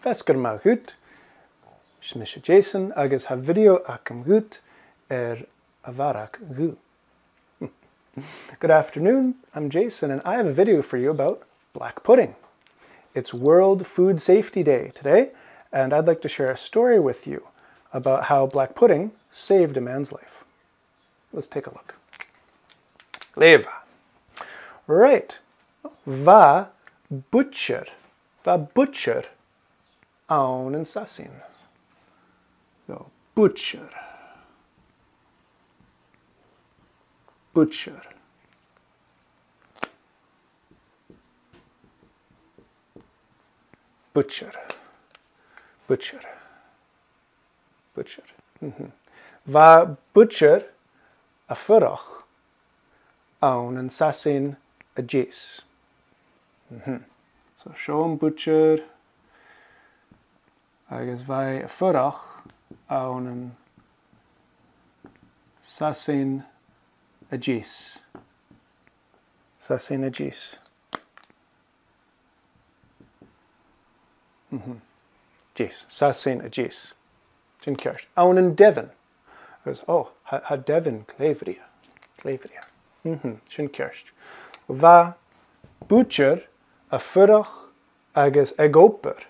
Fescar má gut, Smisha Jason, agus ha video acum gut a Mharag gu. Good afternoon, I'm Jason and I have a video for you about black pudding. It's World Food Safety Day today and I'd like to share a story with you about how black pudding saved a man's life. Let's take a look. Leva. Right. Va butcher aun and sassin. So butcher. Butcher. Butcher. Butcher. Butcher. Va butcher a furroch aun and sassin a jes. So show him butcher. Agus vai a furroch aun and sassin a jes. Sassin a jes. Jes. Sassin a jes. Jin kerst. Aun and Devon. Oh, ha Devon clevria. Clevria. Jin kerst. Va butcher a furroch agus egoper.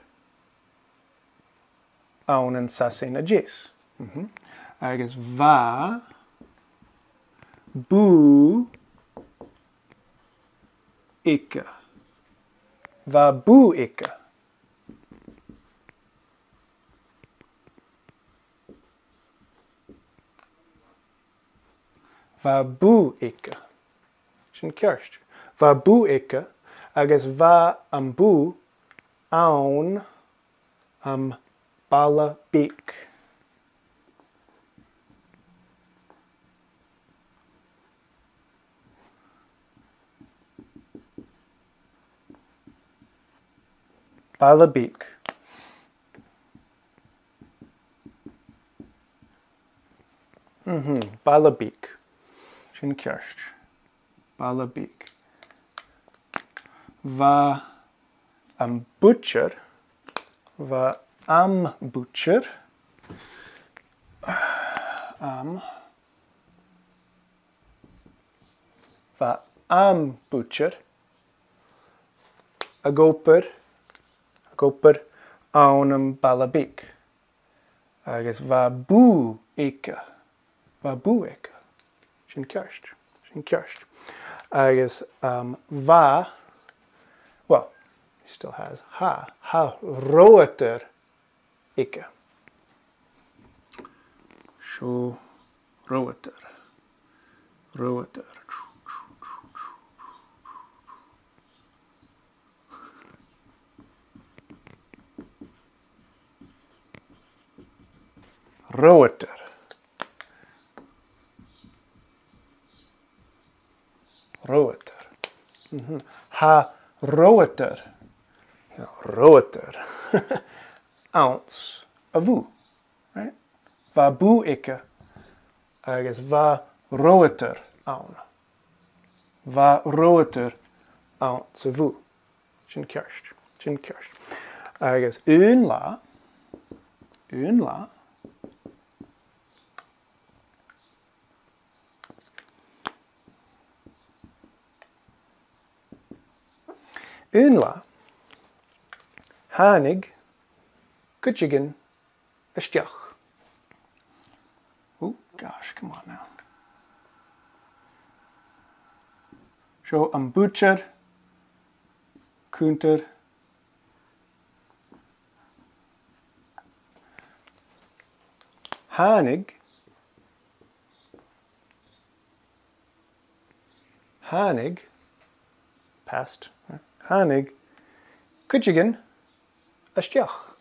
Aun and sassin a jes. Agus va bu ikke. Va bu ikke. Va bu ikke. Sin kerst. Va bu ikke. Agus va am bu aun am balla beak. Balla beak. Balla beak. Sin kerst. Balla beak. Va am butcher. Va am butcher. Va am butcher. A goper aunum balla beak. Agus va bu ikke. Va bu ikke. Sin kerst. Sin kerst. Agus va, well, he still has ha. Ha roeter ikke. Sjo roeter. Roeter. Roeter. Roeter. Ha roeter. Ja, roeter. Ounce of vu. Right? Va bu ikke. Agus va roeter aun. Va roeter ounce of vu. Sin kerst. Sin kerst. Agus unla. Unla. Unla, hanig, kutchigan, estiach. Oh gosh, come on now. Show am butcher, kunter, hanig, past. Hanig, kutchigan, estiach.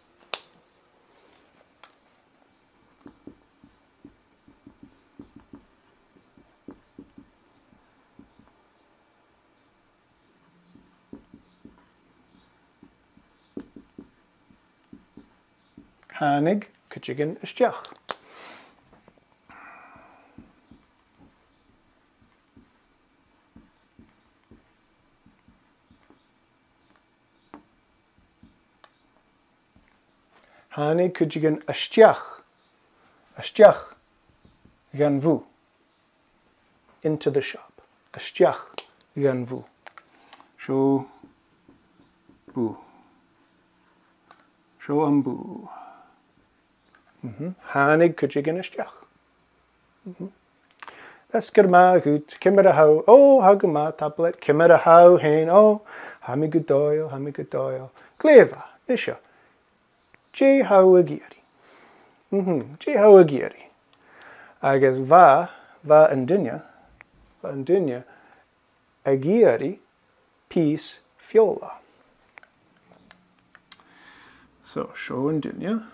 Hanig, kutchigan, estiach. Hannig could you gan Isteach gan bhú. Into the shop. Isteach gan bhú. Show bú. Show an bú. Hannig could you gan Isteach. That's good ma good. Kimmer a how. Oh, how good ma tablet. Kimmer a how hein. Oh, ha me good doyle. Ha me good doyle. Gleva. Isha. J how a geary. J how a geary. I guess va and dinya. Va and dinya. A geary. Piece feòla. So show and dinya.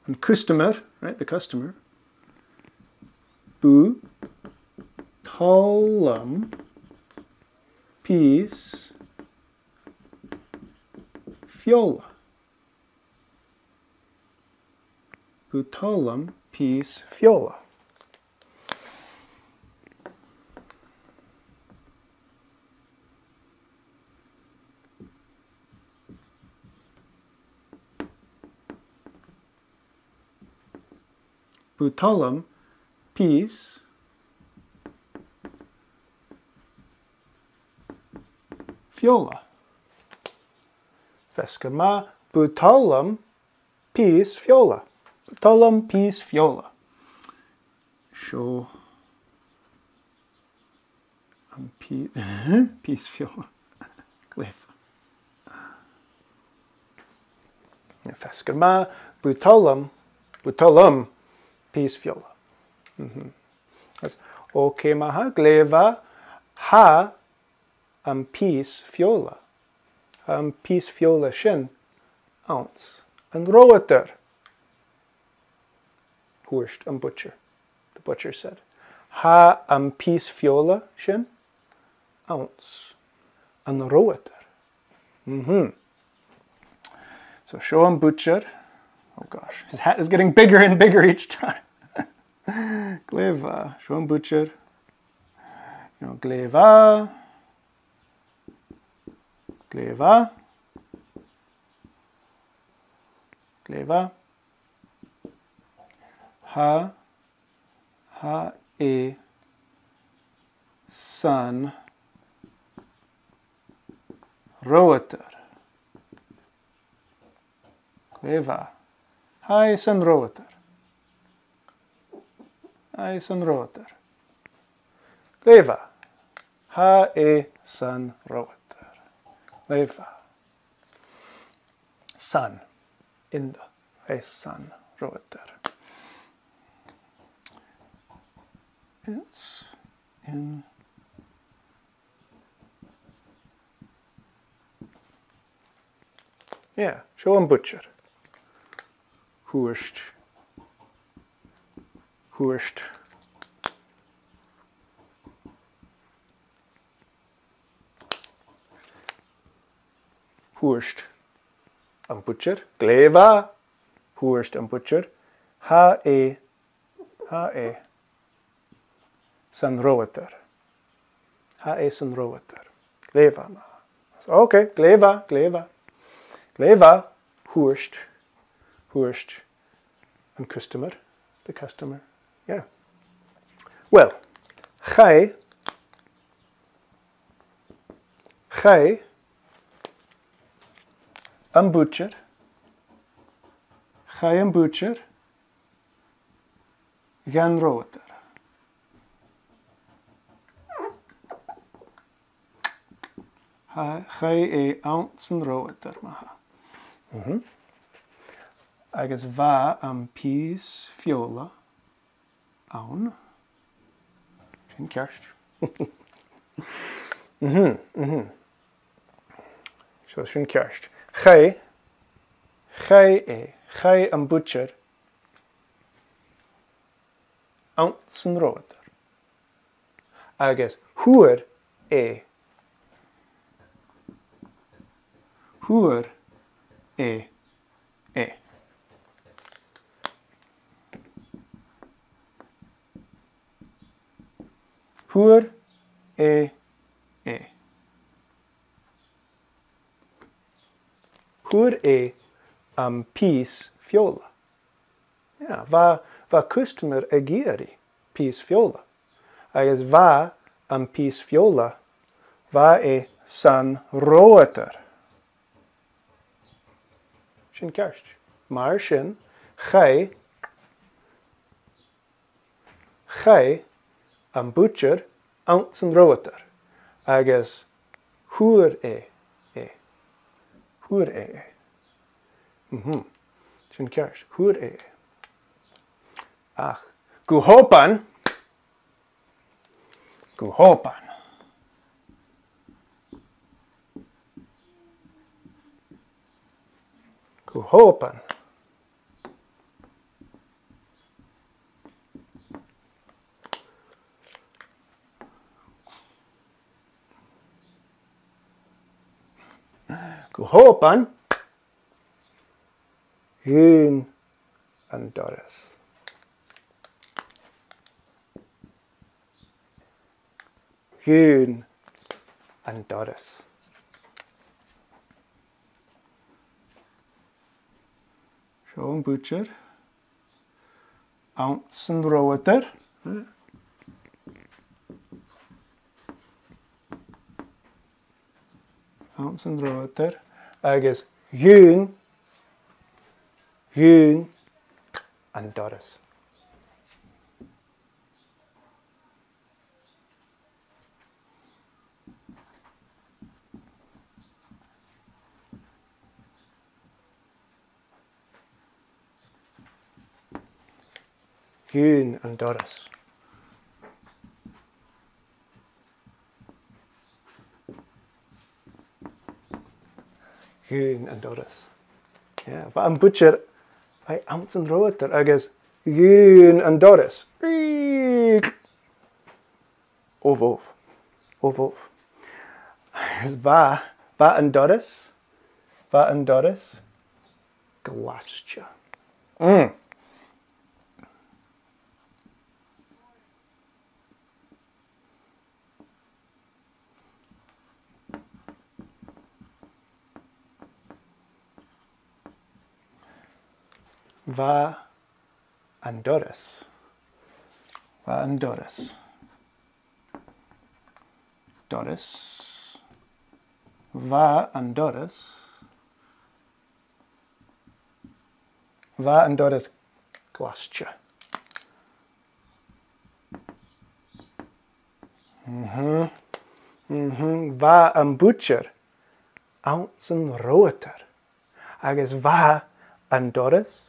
And customer, right? The customer. Bu tolam piece feòla. Bu tolam piece feòla. Bu tolam piece feòla. Fesca ma butolam piece feòla. Butolam piece feòla. Show piece feòla. Glyph. Fesca ma butolam piece feòla. Okay, maha gleva ha piece feòla. Piece feòla shin ounce. And roater. Hoorst and butcher. The butcher said. Ha piece feòla shin ounce. And roater. So show him butcher. Oh gosh, his hat is getting bigger and bigger each time. Gleva, show him butcher. You know, gleva. Gleva. Gleva. Ha e son roater. Gleva. Ha e son roater. Ha son roater. Gleva. Ha e son roater. Gleva. Son. Inda. E son roater. It's in. Yeah, show him butcher. Hoorst. Hoorst. Hoorst and butcher. Gleva. Hoorst and butcher. Ha e. San roater. Ha e san roater. Gleva. Okay, gleva. Gleva. Hoorst. And customer. The customer. Yeah. Well, Chai and butcher. Chai and butcher. Gan roater. Chai e ounce and roater maha. Agus va piece feòla aun. Sin ceart. So sin ceart. Chai and butcher ounce and roater. Agus huer e. Huer e. Huer e. Huer e pìos feòla. Ja, va customer agiri pìos feòla. Agus va pìos feòla va san roater. Sin ceart. Mar sin, chai butcher out san roater. Agus húr húr sin ceart. Húr Ach, go hópan. Go hópan. Go hópan. Go hópan. Hyn an doras. Hyn an doras. Show an butcher. Ounce and roater. Ounce and roater. Agus hyn an doras. Hyn an doras. Hyn an doras. Yeah, va an butcher I ounce an roater agus hyn an doras. Ovov. Agus va an doras. Va an doras. Glaiste. Va an doras. Va an doras. Doras. Va an doras. Va an doras Glaiste. Va an butcher ounce an roater. Agus va an doras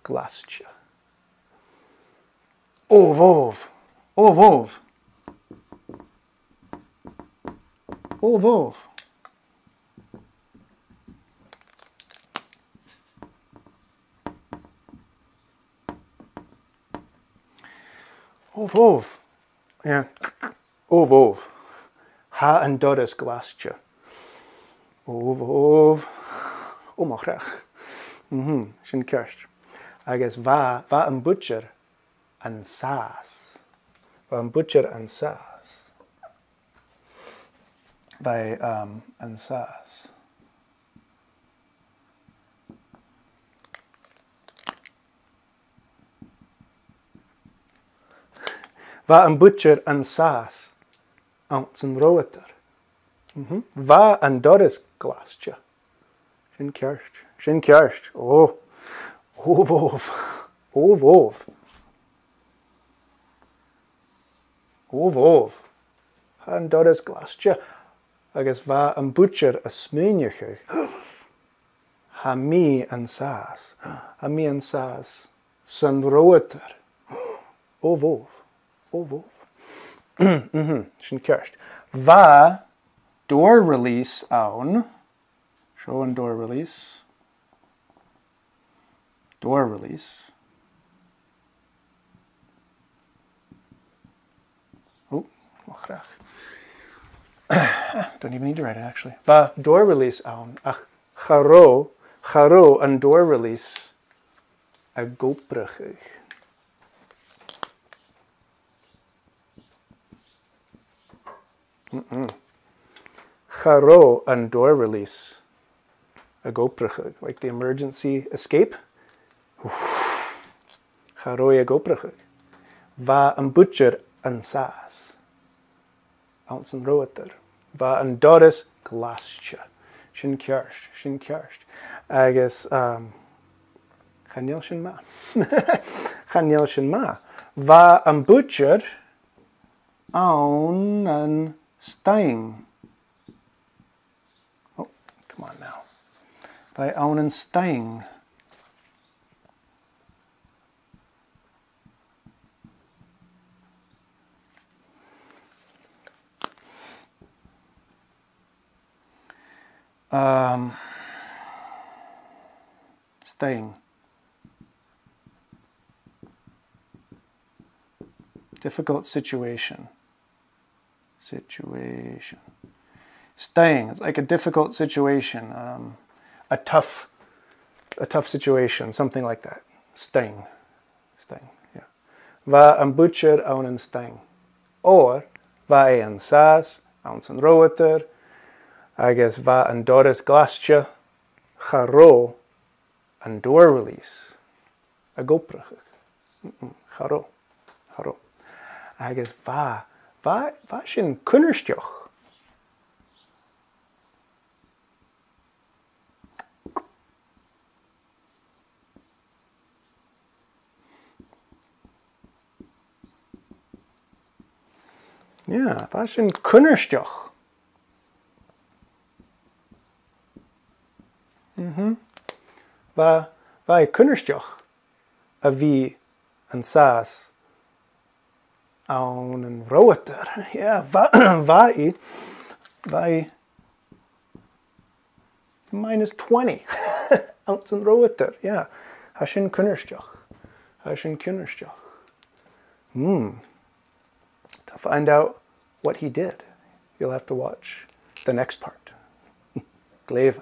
Glaiste. Ovov. Ovov. Ovov. Ovov. Yeah. Ovov. Ha an doras Glaiste. Ovov. Mharag. Sin ceart. Agus va an butcher an sas. Va an butcher an sas. Vai an sas. Va an butcher an sas. Ounce an roater. Va an doras Glaiste. Sin ceart. Sin ceart. Oh. Ovov. Ovov. Ovov. Ha an doras Glaiste. Agus va an butcher a smúneach. Ha mi an sas. Ha mi an sas. San roater. Ovov. Ovov. Sin ceart. Va door release aun. Show an door release. Door release. Oh, Mharag. Don't even need to write it actually. Va door release aun. Ach, charo an door release a obrachadh. Charo an door release a obrachadh, like the emergency escape. Charoi a obrachadh. Va an butcher an sas. Ounce an roater. Va an doris Glaiste. Sin cearst. Agus channeil sin ma. Channeil sin ma. Va an butcher own an stein. Oh, come on now. Va own an stein. Staying. Difficult situation. Staying. It's like a difficult situation. A tough situation. Something like that. Staying. Yeah. Va an butcher own an staying. Or va an sas own an roater. Agus va an doris Glaiste. Charo an door release. A obrachadh. Charo. Agus va sin cunnersteach. Yeah, va sin cunnersteach. Va cunnersteach a bhí an sas own an roater. Yeah, va minus 20 ounce an roater. Yeah, ha sin cunnersteach. To find out what he did, you'll have to watch the next part. Glaiste.